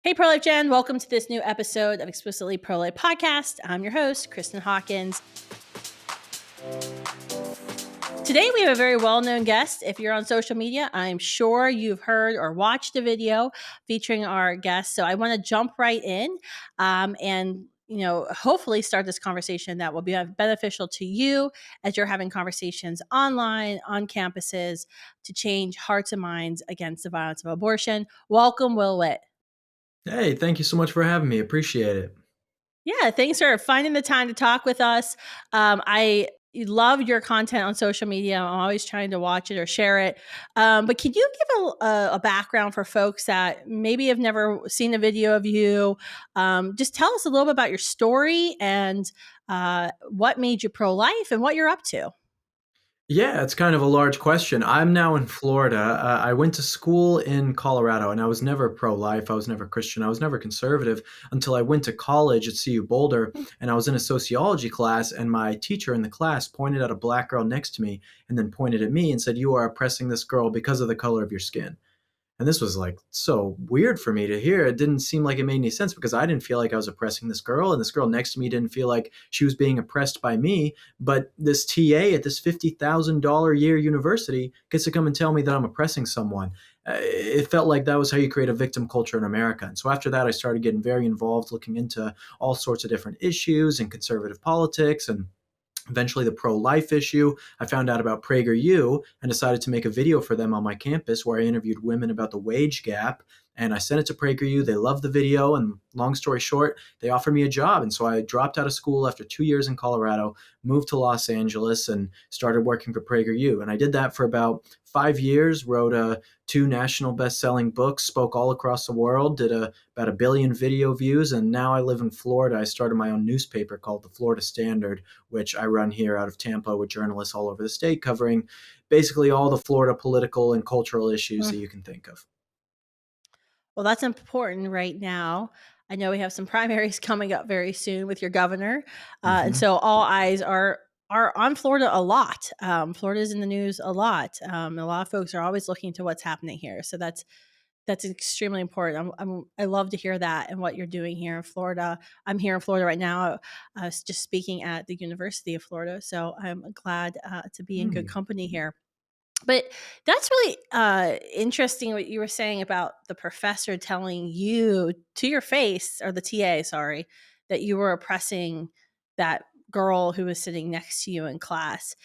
Hey, Prolife Jen, welcome to this new episode of Explicitly Prolife Podcast. I'm your host, Kristan Hawkins. Today, we have a very well-known guest. If you're on social media, I'm sure you've heard or watched a video featuring our guest. So I want to jump right in and hopefully start this conversation that will be beneficial to you as you're having conversations online, on campuses, to change hearts and minds against the violence of abortion. Welcome, Witt. Hey, thank you so much for having me. Appreciate it. Yeah, thanks for finding the time to talk with us. I love your content on social media. I'm always trying to watch it or share it. But can you give a background for folks that maybe have never seen a video of you? Just tell us a little bit about your story and what made you pro-life and what you're up to. Yeah, it's kind of a large question. I'm now in Florida. I went to school in Colorado, and I was never pro-life. I was never Christian. I was never conservative until I went to college at CU Boulder, and I was in a sociology class, and my teacher in the class pointed at a black girl next to me and then pointed at me and said, "You are oppressing this girl because of the color of your skin." And this was like so weird for me to hear. It didn't seem like it made any sense because I didn't feel like I was oppressing this girl, and this girl next to me didn't feel like she was being oppressed by me. But this TA at this $50,000 a year university gets to come and tell me that I'm oppressing someone. It felt like that was how you create a victim culture in America. And so after that, I started getting very involved, looking into all sorts of different issues and conservative politics and eventually the pro-life issue. I found out about PragerU and decided to make a video for them on my campus where I interviewed women about the wage gap. And I sent it to PragerU. They loved the video. And long story short, they offered me a job. And so I dropped out of school after 2 years in Colorado, moved to Los Angeles, and started working for PragerU. And I did that for about 5 years, wrote two national best-selling books, spoke all across the world, did about 1 billion video views. And now I live in Florida. I started my own newspaper called the Florida Standard, which I run here out of Tampa with journalists all over the state covering basically all the Florida political and cultural issues that you can think of. Well, that's important right now. I know we have some primaries coming up very soon with your governor, and Hmm. so all eyes are on Florida a lot. Florida's in the news a lot. A lot of folks are always looking to what's happening here. So that's extremely important. I love to hear that and what you're doing here in Florida. I'm here in Florida right now, just speaking at the University of Florida. So I'm glad to be in good company here. But that's really interesting what you were saying about the professor telling you to your face, or the TA, sorry, that you were oppressing that girl who was sitting next to you in class.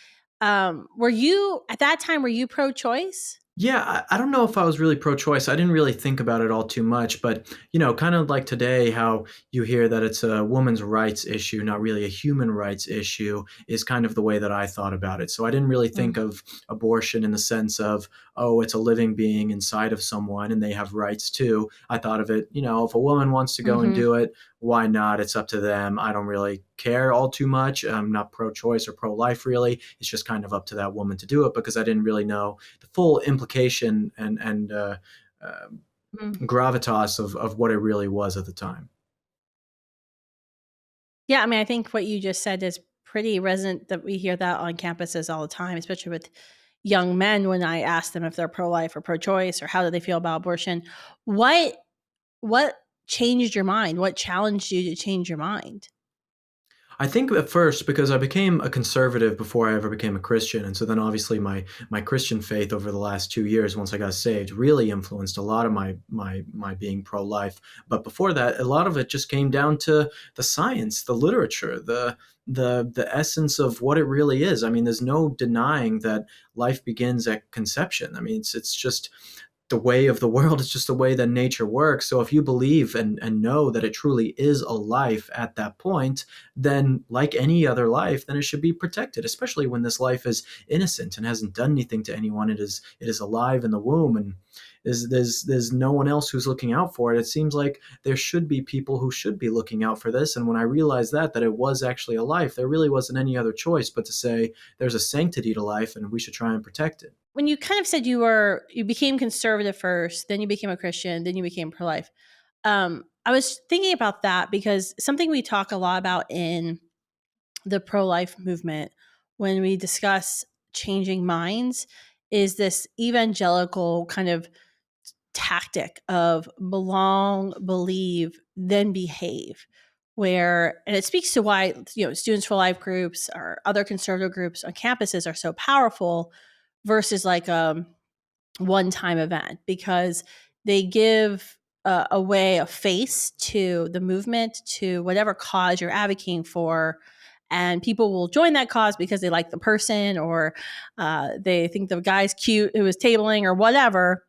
Were you, at that time, were you pro-choice? Yeah, I don't know if I was really pro-choice. I didn't really think about it all too much, but kind of like today, how you hear that it's a woman's rights issue, not really a human rights issue, is kind of the way that I thought about it. So I didn't really think Mm. of abortion in the sense of, oh, it's a living being inside of someone and they have rights too. I thought of it, if a woman wants to go and Hmm. do it, why not? It's up to them. I don't really care all too much. I'm not pro-choice or pro-life really. It's just kind of up to that woman to do it because I didn't really know the full implication and uh, Mm. gravitas of what it really was at the time. Yeah, I mean, I think what you just said is pretty resonant, that we hear that on campuses all the time, especially with young men when I ask them if they're pro-life or pro-choice or how do they feel about abortion. What what changed your mind? What challenged you to change your mind? I think at first because I became a conservative before I ever became a Christian, and so then obviously my Christian faith over the last 2 years, once I got saved, really influenced a lot of my being pro life. But before that, a lot of it just came down to the science, the literature, the essence of what it really is. I mean, there's no denying that life begins at conception. I mean, it's just the way of the world. It's just the way that nature works. So if you believe and know that it truly is a life at that point, then like any other life, then it should be protected, especially when this life is innocent and hasn't done anything to anyone. It is alive in the womb, and there's no one else who's looking out for it. It seems like there should be people who should be looking out for this. And when I realized that it was actually a life, there really wasn't any other choice but to say there's a sanctity to life and we should try and protect it. When you kind of said you became conservative first, then you became a Christian, then you became pro-life. I was thinking about that because something we talk a lot about in the pro-life movement when we discuss changing minds is this evangelical kind of tactic of belong, believe, then behave, where, and it speaks to why, Students for Life groups or other conservative groups on campuses are so powerful versus like a one-time event, because they give a face to the movement, to whatever cause you're advocating for, and people will join that cause because they like the person, or they think the guy's cute who is tabling or whatever.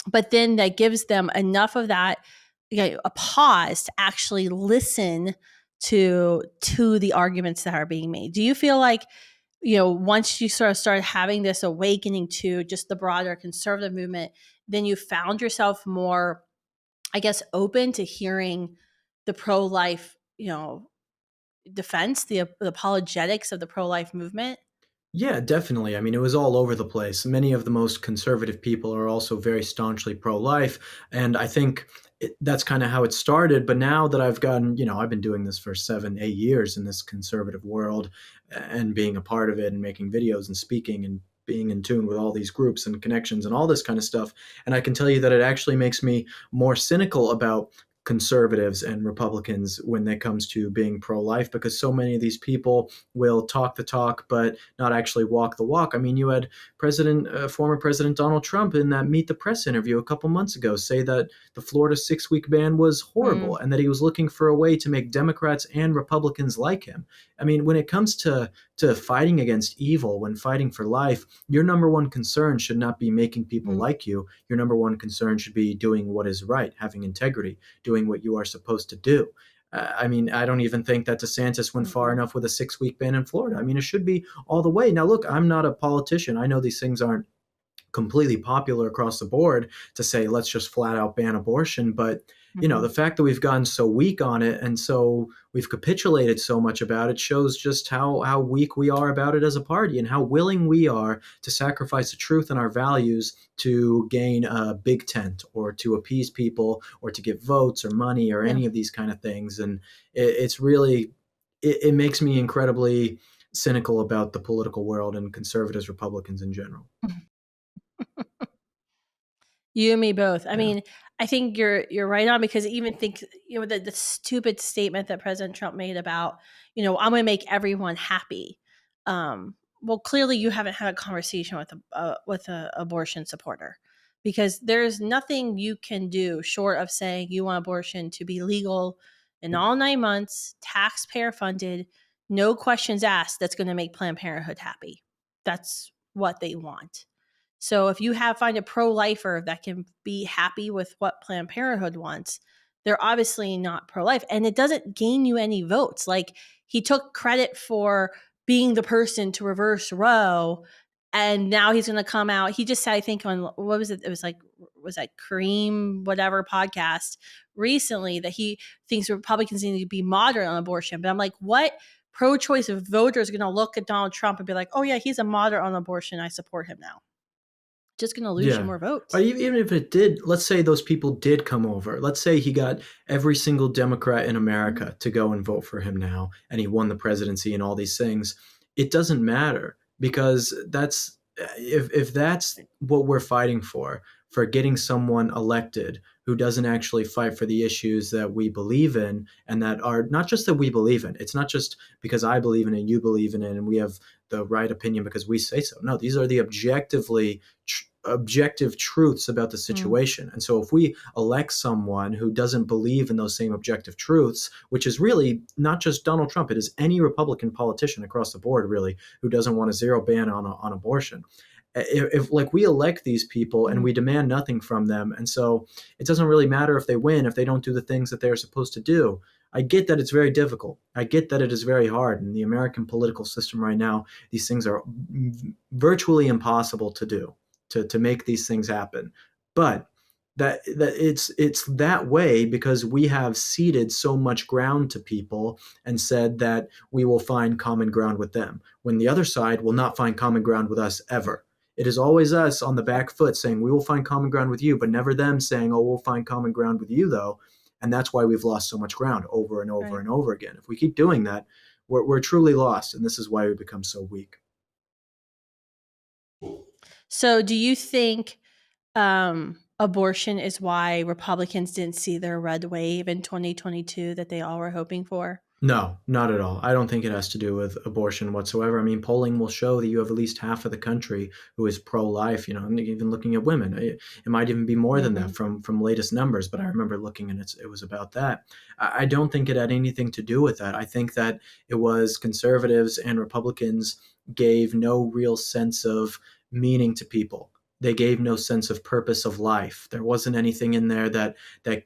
But then that gives them enough of that, a pause to actually listen to the arguments that are being made. Do you feel like, once you sort of started having this awakening to just the broader conservative movement, then you found yourself more, I guess, open to hearing the pro-life, defense, the apologetics of the pro-life movement? Yeah, definitely. I mean, it was all over the place. Many of the most conservative people are also very staunchly pro-life, and I think that's kind of how it started. But now that I've gotten, I've been doing this for 7, 8 years in this conservative world, and being a part of it, and making videos and speaking and being in tune with all these groups and connections and all this kind of stuff. And I can tell you that it actually makes me more cynical about conservatives and Republicans when it comes to being pro-life, because so many of these people will talk the talk but not actually walk the walk. I mean, you had former President Donald Trump in that Meet the Press interview a couple months ago say that the Florida 6-week ban was horrible, Mm, and that he was looking for a way to make Democrats and Republicans like him. I mean, when it comes to fighting against evil, when fighting for life, your number one concern should not be making people mm, like you. Your number one concern should be doing what is right, having integrity, doing what you are supposed to do. I mean, I don't even think that DeSantis went far mm, enough with a 6-week ban in Florida. I mean, it should be all the way. Now, look, I'm not a politician. I know these things aren't completely popular across the board to say let's just flat out ban abortion, but mm, the fact that we've gotten so weak on it, and so we've capitulated so much about it, shows just how weak we are about it as a party, and how willing we are to sacrifice the truth and our values to gain a big tent, or to appease people, or to get votes or money or yeah. any of these kind of things. And it's really, it makes me incredibly cynical about the political world and conservatives, Republicans in general. You and me both. I Yeah. mean, I think you're right on, because even think, the stupid statement that President Trump made about, I'm going to make everyone happy. Well, clearly you haven't had a conversation with a abortion supporter, because there's nothing you can do short of saying you want abortion to be legal in all 9 months, taxpayer funded, no questions asked. That's going to make Planned Parenthood happy. That's what they want. So if you find a pro-lifer that can be happy with what Planned Parenthood wants, they're obviously not pro-life, and it doesn't gain you any votes. Like, he took credit for being the person to reverse Roe, and now he's going to come out. He just said, I think on, what was it? It was like, was that Kareem whatever podcast recently, that he thinks Republicans need to be moderate on abortion. But I'm like, what pro-choice voter is going to look at Donald Trump and be like, oh yeah, he's a moderate on abortion, I support him now? Just gonna lose you Yeah. more Or votes. even if it did, let's say those people did come over. Let's say he got every single Democrat in Mhm. America to go and vote for him now, and he won the presidency and all these things. It doesn't matter, because that's, if that's what we're fighting for getting someone elected who doesn't actually fight for the issues that we believe in, and that are not just that we believe in. It's not just because I believe in it, you believe in it, and we have the right opinion because we say so. No, these are the objective truths about the Mm, situation. And so if we elect someone who doesn't believe in those same objective truths, which is really not just Donald Trump, it is any Republican politician across the board, really, who doesn't want a zero ban on abortion. If like we elect these people and mm, we demand nothing from them, and so it doesn't really matter if they win if they don't do the things that they're supposed to do. I get that it's very difficult. I get that it is very hard in the American political system right now. These things are virtually impossible to do, to make these things happen. But that it's that way because we have ceded so much ground to people and said that we will find common ground with them, when the other side will not find common ground with us ever. It is always us on the back foot saying we will find common ground with you, but never them saying, oh, we'll find common ground with you though. And that's why we've lost so much ground over and over right. and over again. If we keep doing that, we're truly lost, and this is why we become so weak. So do you think, abortion is why Republicans didn't see their red wave in 2022 that they all were hoping for? No, not at all. I don't think it has to do with abortion whatsoever. I mean, polling will show that you have at least half of the country who is pro-life. And even looking at women, it might even be more than that Mhm. from latest numbers. But I remember looking, and it was about that. I don't think it had anything to do with that. I think that it was conservatives and Republicans gave no real sense of meaning to people. They gave no sense of purpose of life. There wasn't anything in there that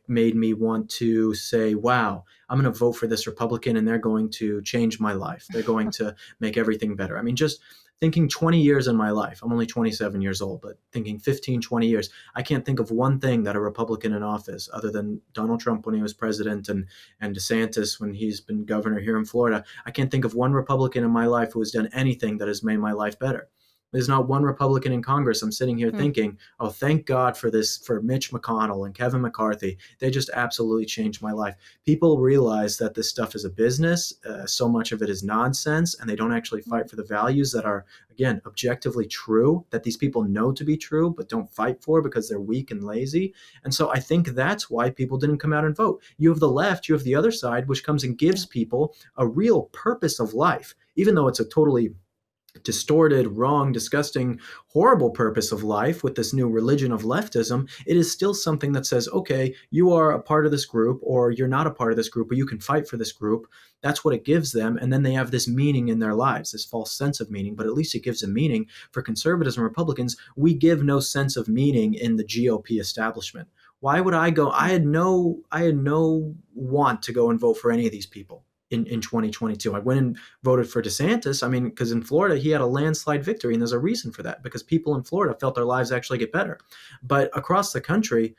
made me want to say, "Wow, I'm going to vote for this Republican and they're going to change my life. They're going to make everything better." I mean, just thinking 20 years in my life, I'm only 27 years old, but thinking 15, 20 years, I can't think of one thing that a Republican in office, other than Donald Trump when he was president and DeSantis when he's been governor here in Florida, I can't think of one Republican in my life who has done anything that has made my life better. There's not one Republican in Congress. I'm sitting here Mm, thinking, oh, thank God for this, for Mitch McConnell and Kevin McCarthy. They just absolutely changed my life. People realize that this stuff is a business. So much of it is nonsense, and they don't actually mm, fight for the values that are, again, objectively true, that these people know to be true, but don't fight for because they're weak and lazy. And so I think that's why people didn't come out and vote. You have the left, you have the other side, which comes and yeah, gives people a real purpose of life, even though it's a totally distorted, wrong, disgusting, horrible purpose of life with this new religion of leftism. It is still something that says, okay, you are a part of this group, or you're not a part of this group, or you can fight for this group. That's what it gives them. And then they have this meaning in their lives, this false sense of meaning, but at least it gives them meaning. For conservatives and Republicans, we give no sense of meaning in the GOP establishment. Why would I go? mm. I had no want to go and vote for any of these people in 2022. I went and voted for DeSantis. I mean, because in Florida, he had a landslide victory, and there's a reason for that because people in Florida felt their lives actually get better. But across the country,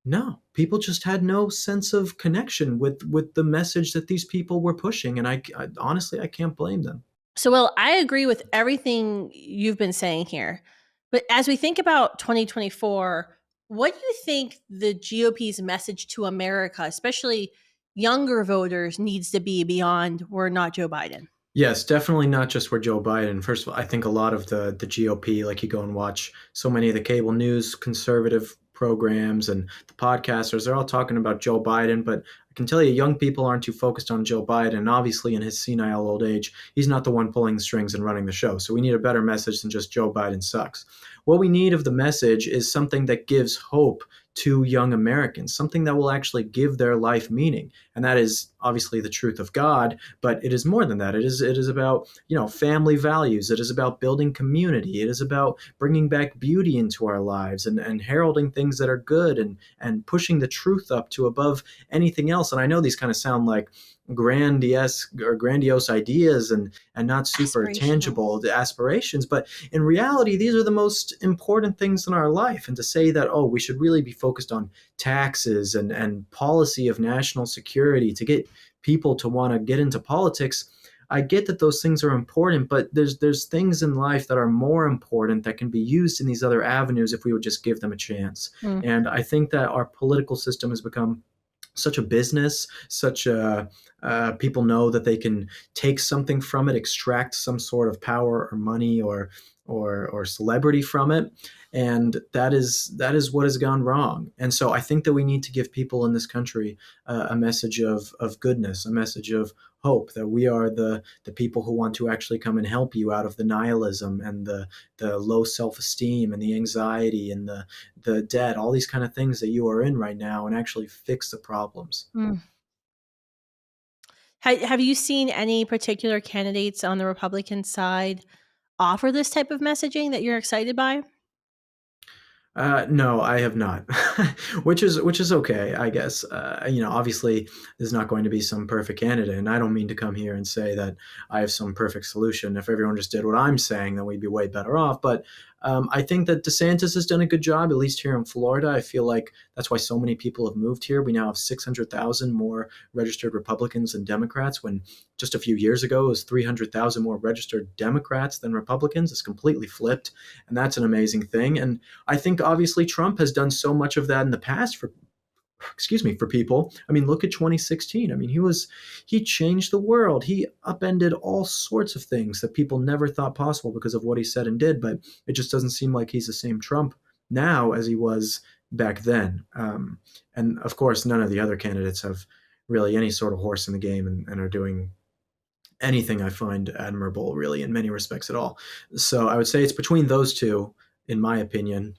no, people just had no sense of connection with the message that these people were pushing, and I honestly I can't blame them. So, well, I agree with everything you've been saying here. But as we think about 2024, what do you think the GOP's message to America, especially younger voters, needs to be beyond "we're not Joe Biden"? Yes, definitely not just for Joe Biden. First of all, I think a lot of the GOP, like you go and watch so many of the cable news conservative programs and the podcasters, they're all talking about Joe Biden. But I can tell you, young people aren't too focused on Joe Biden. And obviously, in his senile old age, he's not the one pulling the strings and running the show. So we need a better message than just Joe Biden sucks. What we need of the message is something that gives hope to young Americans, something that will actually give their life meaning. And that is obviously the truth of God, but it is more than that. It is about, family values. It is about building community. It is about bringing back beauty into our lives and heralding things that are good and pushing the truth up to above anything else. And I know these kind of sound like grandiose ideas and not super Aspirational. tangible aspirations, but in reality these are the most important things in our life. And to say that, oh, we should really be focused on taxes and policy of national security to get people to want to get into politics, I get that those things are important, but there's things in life that are more important that can be used in these other avenues if we would just give them a chance. Mm, And I think that our political system has become such a business, such a people know that they can take something from it, extract some sort of power or money or celebrity from it, and that is what has gone wrong. And so I think that we need to give people in this country a message of goodness, a message of hope, that we are the people who want to actually come and help you out of the nihilism and the low self-esteem and the anxiety and the debt, all these kind of things that you are in right now, and actually fix the problems. mm. Have you seen any particular candidates on the Republican side offer this type of messaging that you're excited by? No, I have not, which is okay, I guess. Obviously, there's not going to be some perfect candidate, and I don't mean to come here and say that I have some perfect solution. If everyone just did what I'm saying, then we'd be way better off. But I think that DeSantis has done a good job, at least here in Florida. I feel like that's why so many people have moved here. We now have 600,000 more registered Republicans than Democrats, when just a few years ago it was 300,000 more registered Democrats than Republicans. It's completely flipped, and that's an amazing thing. And I think obviously Trump has done so much of that in the past for, excuse me, for people. I mean, look at 2016. I mean, he changed the world. He upended all sorts of things that people never thought possible because of what he said and did. But it just doesn't seem like he's the same Trump now as he was back then. And of course, none of the other candidates have really any sort of horse in the game, and are doing anything I find admirable, really, in many respects at all. So I would say it's between those two, in my opinion.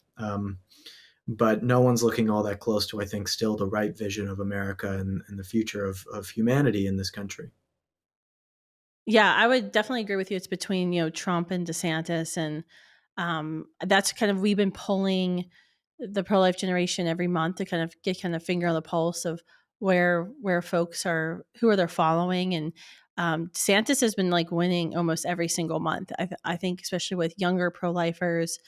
But no one's looking all that close to, I think, still the right vision of America and the future of humanity in this country. Yeah, I would definitely agree with you. It's between, Trump and DeSantis. And that's kind of, we've been pulling the pro life generation every month to kind of get kind of finger on the pulse of where folks are, who are they following. And DeSantis has been like winning almost every single month. I think, especially with younger pro lifers,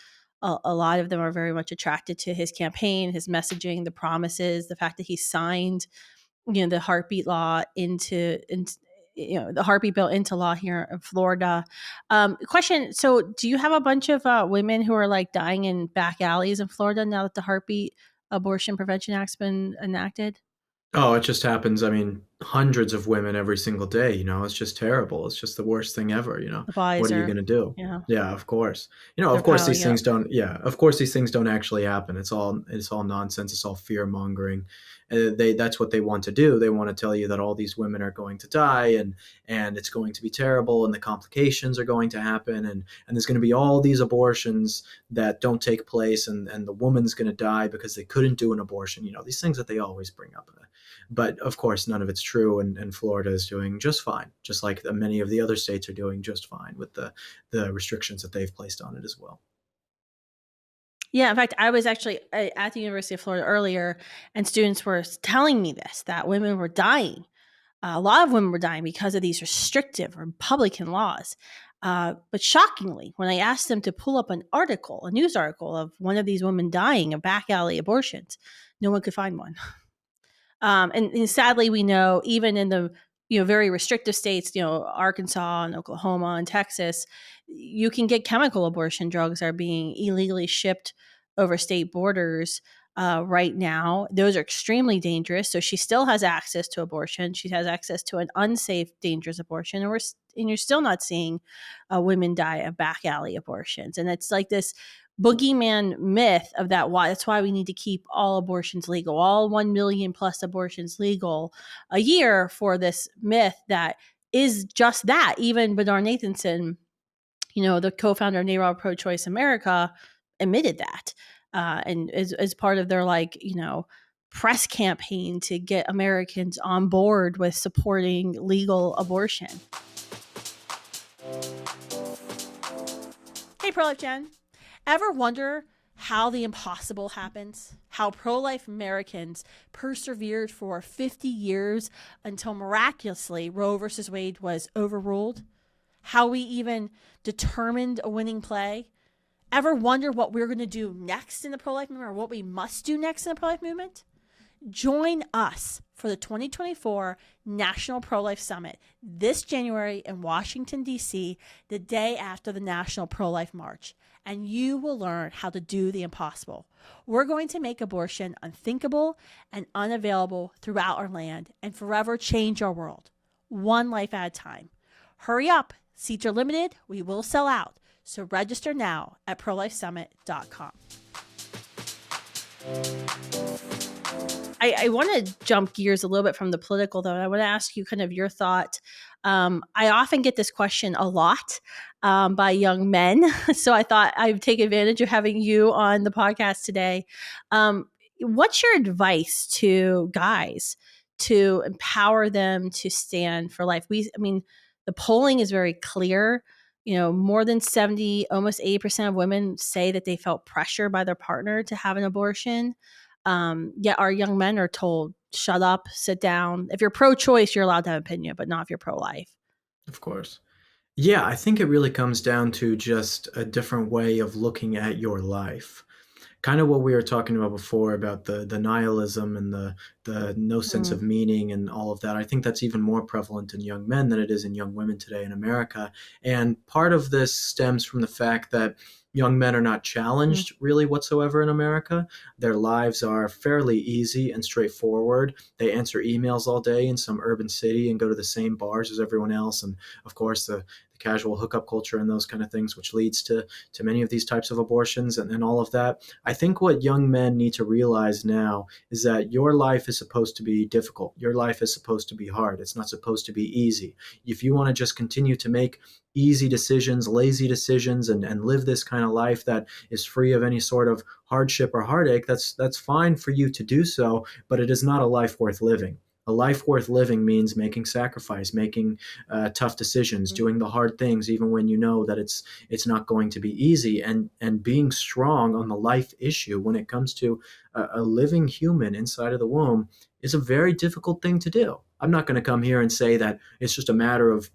a lot of them are very much attracted to his campaign, his messaging, the promises, the fact that he signed, the heartbeat law into the heartbeat bill into law here in Florida. Question: so, do you have a bunch of women who are like dying in back alleys in Florida now that the heartbeat abortion prevention act's been enacted? Oh, it just happens. I mean, hundreds of women every single day. It's just terrible. It's just the worst thing ever. The What bodies are you are, going to do? yeah, Yeah, of course. they're Of course, these piling up. things don't. Yeah, of course, these things don't actually happen. It's all nonsense. It's all fear mongering. That's what they want to do. They want to tell you that all these women are going to die, and it's going to be terrible, and the complications are going to happen, and there's going to be all these abortions that don't take place, and the woman's going to die because they couldn't do an abortion. These things that they always bring up. But of course, none of it's true, and Florida is doing just fine, just like many of the other states are doing just fine with the restrictions that they've placed on it as well. Yeah, in fact, I was actually at the University of Florida earlier, and students were telling me this, that women were dying. A lot of women were dying because of these restrictive Republican laws. But shockingly, when I asked them to pull up an article, a news article of one of these women dying of back alley abortions, no one could find one. And sadly, we know even in the very restrictive states, Arkansas and Oklahoma and Texas, you can get chemical abortion drugs are being illegally shipped over state borders right now. Those are extremely dangerous. So she still has access to abortion. She has access to an unsafe, dangerous abortion, and you're still not seeing women die of back alley abortions. And it's like this boogeyman myth of that. Why that's why we need to keep all abortions legal, all 1 million plus abortions legal a year, for this myth that is just that. Even Bernard Nathanson, the co-founder of NARAL Pro Choice America, admitted that, and as part of their press campaign to get Americans on board with supporting legal abortion. Hey, Pro Life Jen. Ever wonder how the impossible happens? How pro-life Americans persevered for 50 years until miraculously Roe versus Wade was overruled? How we even determined a winning play? Ever wonder what we're going to do next in the pro-life movement, or what we must do next in the pro-life movement? Join us for the 2024 National Pro-Life Summit this January in Washington, D.C., the day after the National Pro-Life March, and you will learn how to do the impossible. We're going to make abortion unthinkable and unavailable throughout our land and forever change our world, one life at a time. Hurry up. Seats are limited. We will sell out. So register now at prolifesummit.com. I want to jump gears a little bit from the political, though. I want to ask you kind of your thought. I often get this question a lot by young men. So I thought I'd take advantage of having you on the podcast today. What's your advice to guys to empower them to stand for life? The polling is very clear. More than 70, almost 80% of women say that they felt pressure by their partner to have an abortion. Yet our young men are told, shut up, sit down. If you're pro-choice, you're allowed to have an opinion, but not if you're pro-life. Of course. Yeah, I think it really comes down to just a different way of looking at your life. Kind of what we were talking about before about the nihilism and the no sense Mm, of meaning and all of that. I think that's even more prevalent in young men than it is in young women today in America. And part of this stems from the fact that young men are not mm, challenged really whatsoever in America. Their lives are fairly easy and straightforward. They answer emails all day in some urban city and go to the same bars as everyone else. And of course, the the casual hookup culture and those kind of things, which leads to many of these types of abortions and all of that. I think what young men need to realize now is that your life is supposed to be difficult. Your life is supposed to be hard. It's not supposed to be easy. If you want to just continue to make easy decisions, lazy decisions, and live this kind of life that is free of any sort of hardship or heartache, that's fine for you to do so, but it is not a life worth living. A life worth living means making sacrifice, making tough decisions, Mhm. doing the hard things, even when you know that it's not going to be easy, and being strong on the life issue when it comes to a living human inside of the womb is a very difficult thing to do. I'm not going to come here and say that it's just a matter of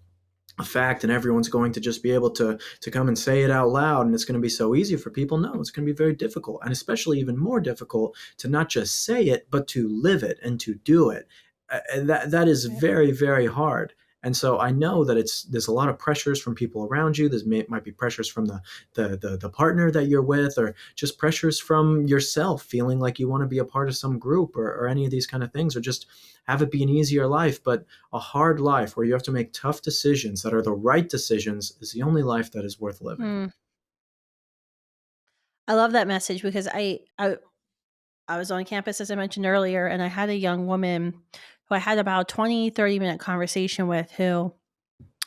a fact and everyone's going to just be able to come and say it out loud and it's going to be so easy for people. No, it's going to be very difficult, and especially even more difficult to not just say it but to live it and to do it. That is Right. very, very hard. And so I know that there's a lot of pressures from people around you. Might be pressures from the partner that you're with, or just pressures from yourself feeling like you want to be a part of some group, or any of these kind of things, or just have it be an easier life. But a hard life where you have to make tough decisions that are the right decisions is the only life that is worth living. Mm. I love that message because I was on campus, as I mentioned earlier, and I had a young woman who I had about 20, 30 minute conversation with who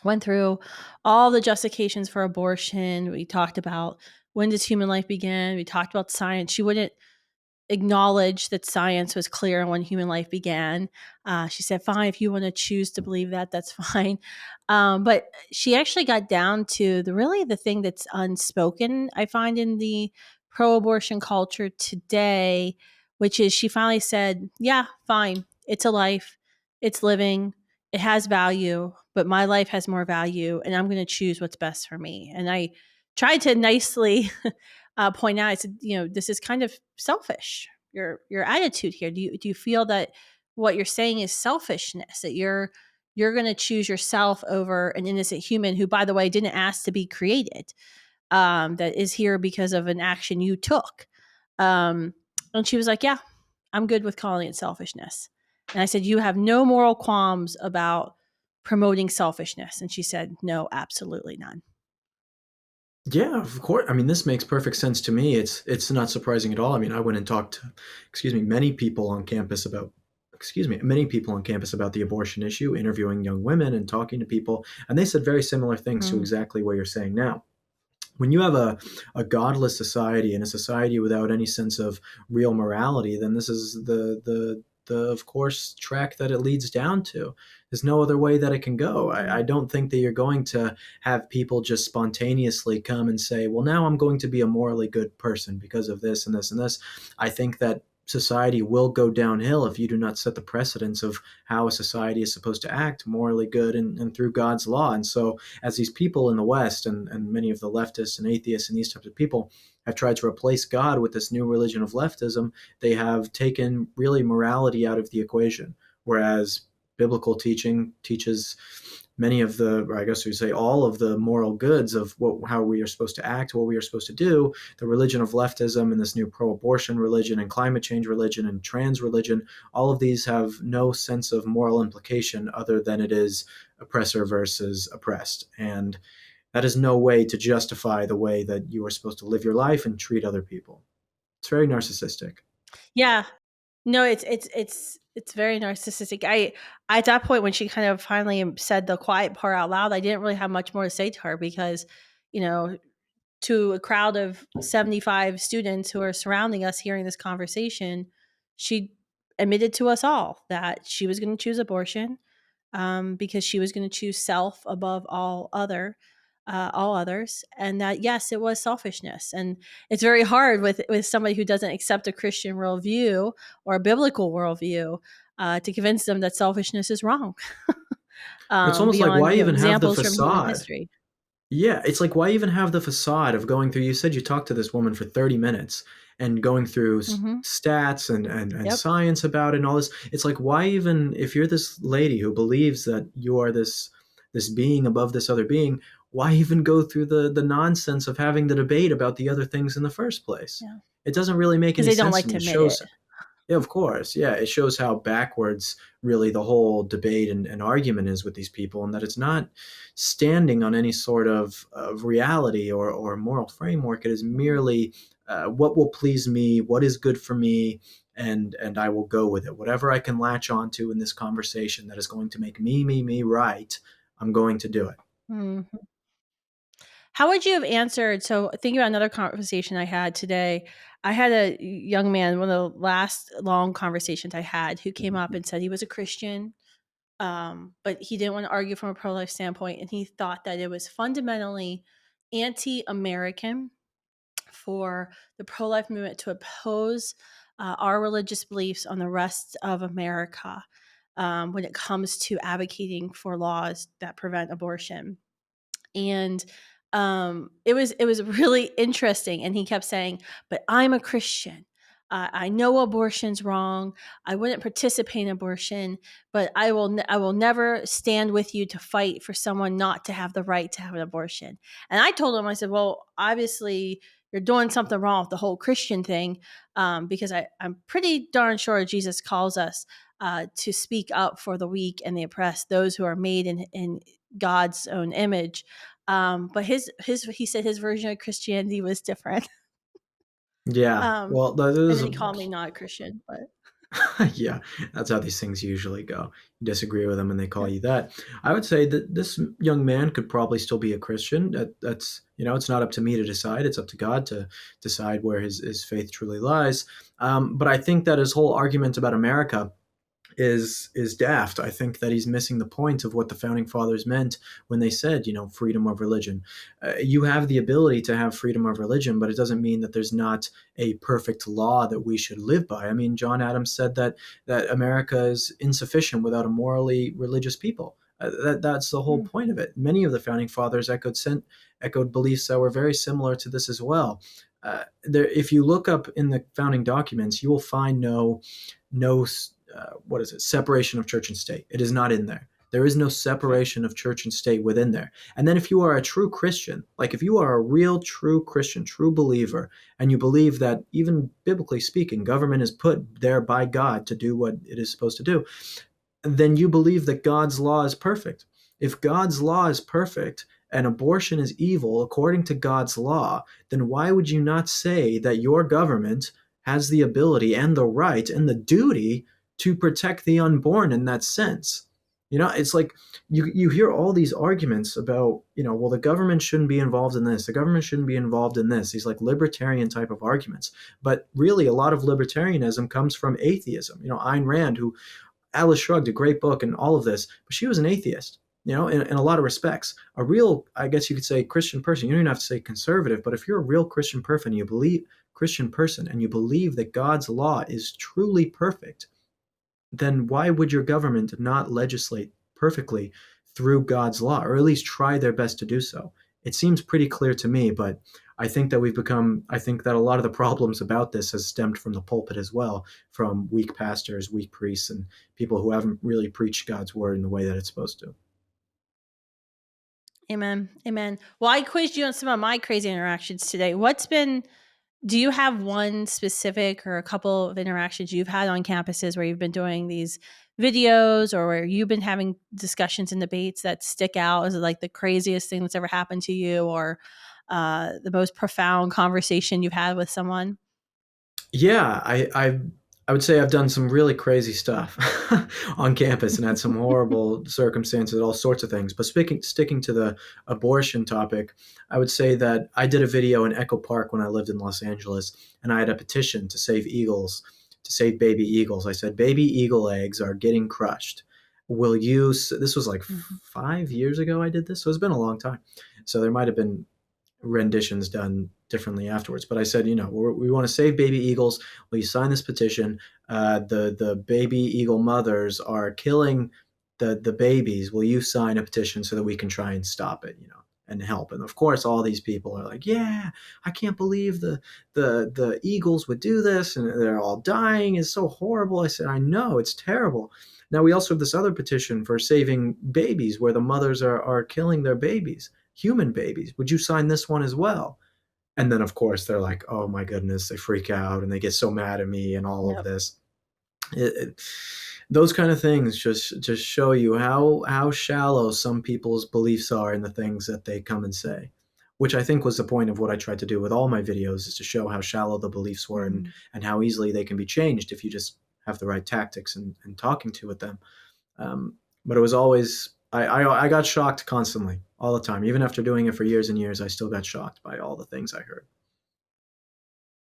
went through all the justifications for abortion. We talked about when does human life begin. We talked about science. She wouldn't acknowledge that science was clear on when human life began. She said, "Fine, if you want to choose to believe that, that's fine." But she actually got down to the thing that's unspoken. I find in the pro-abortion culture today, which is she finally said, "Yeah, fine, it's a life, it's living, it has value, but my life has more value, and I'm going to choose what's best for me." And I tried to nicely point out, I said, this is kind of selfish. Your attitude here. Do you feel that what you're saying is selfishness? That you're going to choose yourself over an innocent human who, by the way, didn't ask to be created. That is here because of an action you took. Um, and she was like, "Yeah, I'm good with calling it selfishness." And I said, "You have no moral qualms about promoting selfishness?" And she said, "No, absolutely none." Yeah, of course. I mean, this makes perfect sense to me. It's not surprising at all. I mean, I went and talked to, many people on campus about, many people on campus about the abortion issue, interviewing young women and talking to people, and they said very similar things to Mm. exactly what you're saying now. When you have a godless society and a society without any sense of real morality, then this is the of course track that it leads down to. There's no other way that it can go. I don't think that you're going to have people just spontaneously come and say, well, now I'm going to be a morally good person because of this and this and this. I think that society will go downhill if you do not set the precedence of how a society is supposed to act morally good and through God's law. And so as these people in the West and many of the leftists and atheists and these types of people have tried to replace God with this new religion of leftism, they have taken really morality out of the equation. Whereas biblical teaching teaches many of the, or I guess we say all of the moral goods of how we are supposed to act, what we are supposed to do. The religion of leftism and this new pro-abortion religion and climate change religion and trans religion, all of these have no sense of moral implication other than it is oppressor versus oppressed. And that is no way to justify the way that you are supposed to live your life and treat other people. It's very narcissistic. Yeah. No, it's very narcissistic. I At that point when she kind of finally said the quiet part out loud, I didn't really have much more to say to her because, you know, to a crowd of 75 students who are surrounding us hearing this conversation, she admitted to us all that she was going to choose abortion, because she was going to choose self above all others, and that yes, it was selfishness. And it's very hard with somebody who doesn't accept a Christian worldview or a biblical worldview, to convince them that selfishness is wrong. It's almost like, Beyond why even have the examples from human facade? history. Yeah, it's like, why even have the facade of going through? You said you talked to this woman for 30 minutes and going through Hmm. stats and Yep. science about it and all this. It's like, why even, if you're this lady who believes that you are this being above this other being, why even go through the nonsense of having the debate about the other things in the first place? Yeah, It doesn't really make because any they don't sense like to me. to It admit shows it. Yeah, of course. Yeah, it shows how backwards really the whole debate and argument is with these people, and that it's not standing on any sort of reality or moral framework. It is merely what will please me, what is good for me, and I will go with it. Whatever I can latch onto in this conversation that is going to make me right, I'm going to do it. Mhm. How would you have answered? So, thinking about another conversation I had today, I had a young man, one of the last long conversations I had, who came up and said he was a Christian, but he didn't want to argue from a pro life standpoint. And he thought that it was fundamentally anti American for the pro life movement to oppose our religious beliefs on the rest of America when it comes to advocating for laws that prevent abortion. And it was really interesting. And he kept saying, "But I'm a Christian. I know abortion's wrong. I wouldn't participate in abortion, but I will never stand with you to fight for someone not to have the right to have an abortion." And I told him, I said, "Well, obviously." You're doing something wrong with the whole Christian thing, because I'm pretty darn sure Jesus calls us to speak up for the weak and the oppressed, those who are made in God's own image. But his he said his version of Christianity was different. Yeah. Um, Well, that and is then he called me not a Christian, but yeah, that's how these things usually go. You disagree with them and they call yeah. you that. I would say that this young man could probably still be a Christian. That's, it's not up to me to decide. It's up to God to decide where his faith truly lies. But I think that his whole argument about America is daft. I think that he's missing the point of what the founding fathers meant when they said, freedom of religion. You have the ability to have freedom of religion, but it doesn't mean that there's not a perfect law that we should live by. I mean, John Adams said that America is insufficient without a morally religious people. That's the whole Mm, point of it. Many of the founding fathers echoed beliefs that were very similar to this as well. If you look up in the founding documents, you will find no what is it, separation of church and state. It is not in there. There is no right. separation of church and state within there. And then if you are a true Christian, like if you are a real true Christian, true believer, and you believe that even biblically speaking, government is put there by God to do what it is supposed to do, then you believe that God's law is perfect. If God's law is perfect and abortion is evil according to God's law, then why would you not say that your government has the ability and the right and the duty to protect the unborn in that sense? It's like you hear all these arguments about, well, the government shouldn't be involved in this, the government shouldn't be involved in this, these like libertarian type of arguments. But really, a lot of libertarianism comes from atheism. Ayn Rand, who Atlas Shrugged, a great book, and all of this, but she was an atheist. In a lot of respects, a real, I guess you could say, Christian person. You don't even have to say conservative, but if you're a real Christian person, and you believe that God's law is truly perfect, then why would your government not legislate perfectly through God's law, or at least try their best to do so? It seems pretty clear to me, but I think that a lot of the problems about this has stemmed from the pulpit as well, from weak pastors, weak priests, and people who haven't really preached God's word in the way that it's supposed to. Amen. Amen. Well, I quizzed you on some of my crazy interactions today. Do you have one specific or a couple of interactions you've had on campuses where you've been doing these videos or where you've been having discussions and debates that stick out as like the craziest thing that's ever happened to you, or the most profound conversation you've had with someone? Yeah, I would say I've done some really crazy stuff on campus and had some horrible circumstances, all sorts of things. But sticking to the abortion topic, I would say that I did a video in Echo Park when I lived in Los Angeles, and I had a petition to save eagles, to save baby eagles. I said, baby eagle eggs are getting crushed. Will you? This was like Mhm. 5 years ago. I did this, so it's been a long time. So there might have been renditions done differently afterwards. But I said, we want to save baby eagles. Will you sign this petition? The baby eagle mothers are killing the babies. Will you sign a petition so that we can try and stop it? And help. And of course, all these people are like, "Yeah, I can't believe the eagles would do this, and they're all dying. It's so horrible." I said, "I know, it's terrible." Now we also have this other petition for saving babies, where the mothers are killing their babies, human babies. Would you sign this one as well? And then, of course, they're like, oh my goodness, they freak out and they get so mad at me and all of Yep. this. it, those kind of things just show you how shallow some people's beliefs are in the things that they come and say, which I think was the point of what I tried to do with all my videos, is to show how shallow the beliefs were, Mhm. and how easily they can be changed if you just have the right tactics and talking to with them. But it was always I got shocked constantly all the time, even after doing it for years and years. I still got shocked by all the things I heard.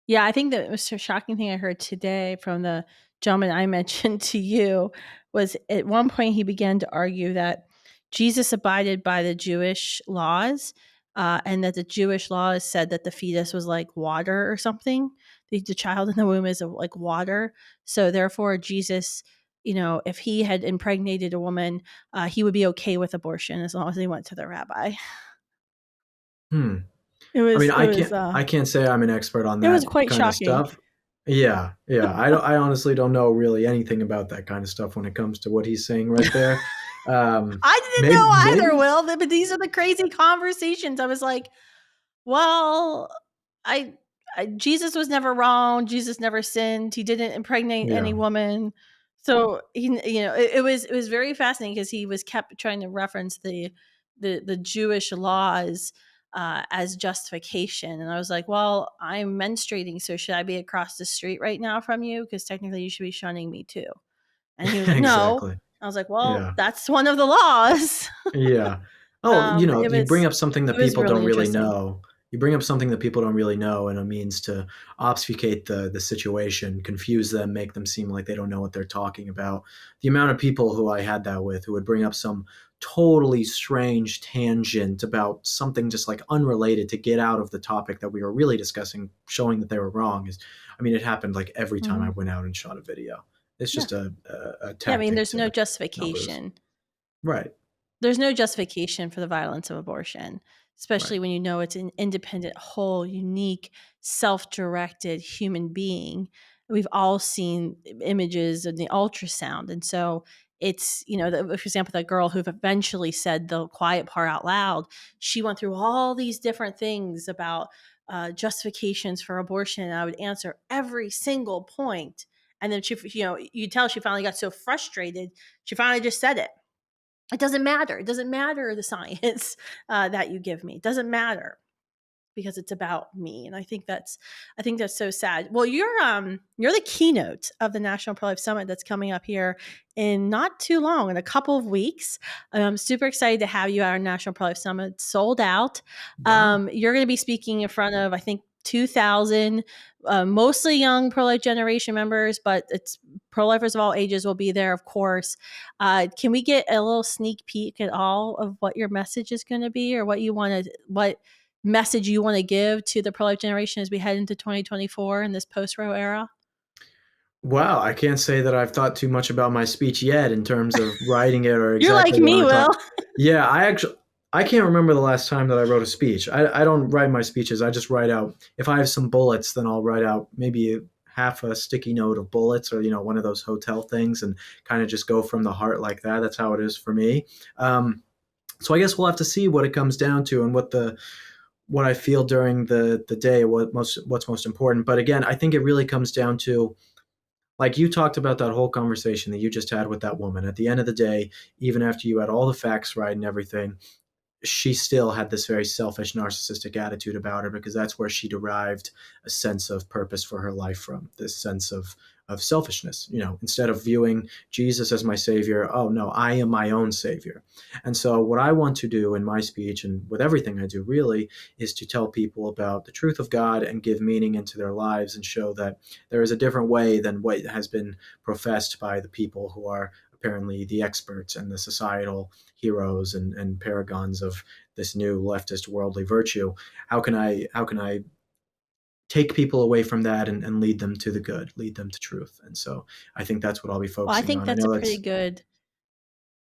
Yeah, I think the most shocking thing I heard today from the gentleman I mentioned to you was, at one point he began to argue that Jesus abided by the Jewish laws, and that the Jewish laws said that the fetus was like water or something. The child in the womb is like water. So therefore, Jesus, if he had impregnated a woman, he would be okay with abortion as long as he went to the rabbi. Hmm. It I was mean, it was I can't say I'm an expert on it was that quite kind of shocking. stuff. Yeah, yeah. I honestly don't know really anything about that kind of stuff when it comes to what he's saying right there. I didn't Maybe, know either, maybe, Will, but these are the crazy conversations. I was like, well, I, Jesus was never wrong. Jesus never sinned. He didn't impregnate any yeah, woman. So it was very fascinating because he was kept trying to reference the Jewish laws as justification, and I was like, well, I'm menstruating, so should I be across the street right now from you? Because technically, you should be shunning me too. And he was like, no. exactly. I was like, well, Yeah. that's one of the laws. Yeah. Oh, It you bring was up something that it was people don't really really interesting. know. You bring up something that people don't really know, and a means to obfuscate the situation, confuse them, make them seem like they don't know what they're talking about. The amount of people who I had that with, who would bring up some totally strange tangent about something just like unrelated to get out of the topic that we were really discussing, showing that they were wrong, is, I mean, it happened like every time I Mhm. went out and shot a video. It's Yeah. just a Yeah, I mean, tactic there's no to not lose. justification. Right. There's no justification for the violence of abortion, especially Right. when you know it's an independent, whole, unique, self-directed human being. We've all seen images of the ultrasound, and so it's, for example, that girl who eventually said the quiet part out loud. She went through all these different things about justifications for abortion, and I would answer every single point. And then you tell she finally got so frustrated, she finally just said it. It doesn't matter. It doesn't matter the science that you give me. It doesn't matter because it's about me. And I think that's so sad. Well, you're the keynote of the National Pro Life Summit that's coming up here in not too long, in a couple of weeks. I'm super excited to have you at our National Pro Life Summit. Sold out. Wow. You're going to be speaking in front of, I think, 2,000, mostly young pro life generation members, but it's pro lifers of all ages will be there, of course. Can we get a little sneak peek at all of what your message is going to be, or what message you want to give to the pro life generation as we head into 2024 in this post Roe era? Wow, I can't say that I've thought too much about my speech yet in terms of writing it or You're like exactly what me, I'm gonna Will. talk. Yeah, I can't remember the last time that I wrote a speech. I don't write my speeches. I just write out, if I have some bullets, then I'll write out maybe half a sticky note of bullets, or one of those hotel things, and kind of just go from the heart like that. That's how it is for me. So I guess we'll have to see what it comes down to, and what I feel during the day, what's most important. But again, I think it really comes down to, like you talked about that whole conversation that you just had with that woman. At the end of the day, even after you had all the facts right and everything, she still had this very selfish, narcissistic attitude about her, because that's where she derived a sense of purpose for her life from, this sense of selfishness. Instead of viewing Jesus as my savior, oh no, I am my own savior. And so what I want to do in my speech, and with everything I do really, is to tell people about the truth of God and give meaning into their lives, and show that there is a different way than what has been professed by the people who are apparently the experts and the societal heroes and paragons of this new leftist worldly virtue. How can I take people away from that, and lead them to the good, lead them to truth? And so I think that's what I'll be Well, I focusing think on. I know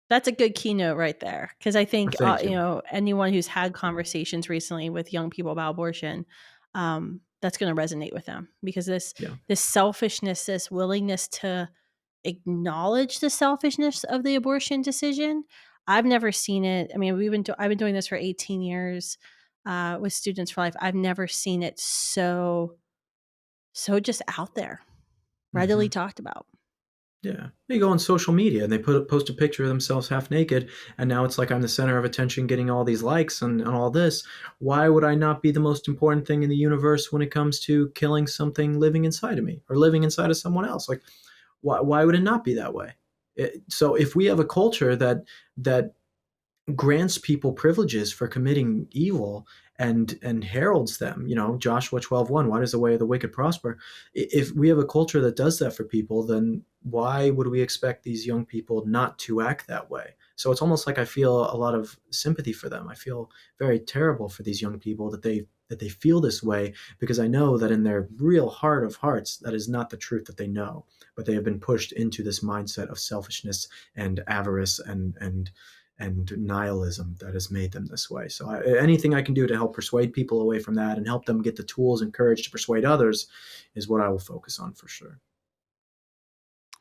that's a good keynote right there, because I think thank you. anyone who's had conversations recently with young people about abortion, that's going to resonate with them, because Yeah. this selfishness, this willingness to acknowledge the selfishness of the abortion decision. I've never seen it. I mean, I've been doing this for 18 years with Students for Life. I've never seen it so just out there, readily Hmm. talked about. Yeah. They go on social media and they post a picture of themselves half naked, and now it's like I'm the center of attention getting all these likes and all this. Why would I not be the most important thing in the universe when it comes to killing something living inside of me or living inside of someone else? Like, why would it not be that way? So if we have a culture that grants people privileges for committing evil and heralds them, Joshua 12:1, why does the way of the wicked prosper? If we have a culture that does that for people, then why would we expect these young people not to act that way? So it's almost like I feel a lot of sympathy for them. I feel very terrible for these young people that they feel this way, because I know that in their real heart of hearts that is not the truth that they know, but they have been pushed into this mindset of selfishness and avarice and nihilism that has made them this way. So anything I can do to help persuade people away from that and help them get the tools and courage to persuade others is what I will focus on for sure.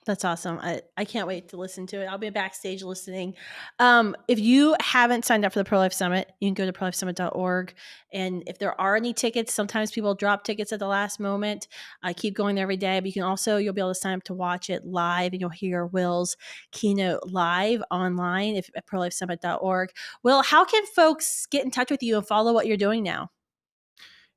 That's awesome. I can't wait to listen to it. I'll be backstage listening. If you haven't signed up for the Pro Life Summit, you can go to prolifesummit.org. And if there are any tickets, sometimes people drop tickets at the last moment. I keep going there every day, but you'll be able to sign up to watch it live, and you'll hear Will's keynote live online at prolifesummit.org. Will, how can folks get in touch with you and follow what you're doing now?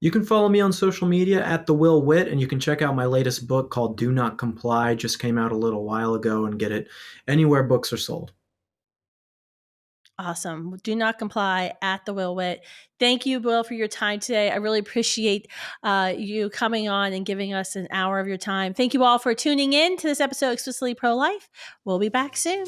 You can follow me on social media at the Will Witt, and you can check out my latest book called Do Not Comply. Just came out a little while ago, and get it anywhere books are sold. Awesome. Do not comply at the Will Wit. Thank you, Will, for your time today. I really appreciate you coming on and giving us an hour of your time. Thank you all for tuning in to this episode of Explicitly Pro Life. We'll be back soon.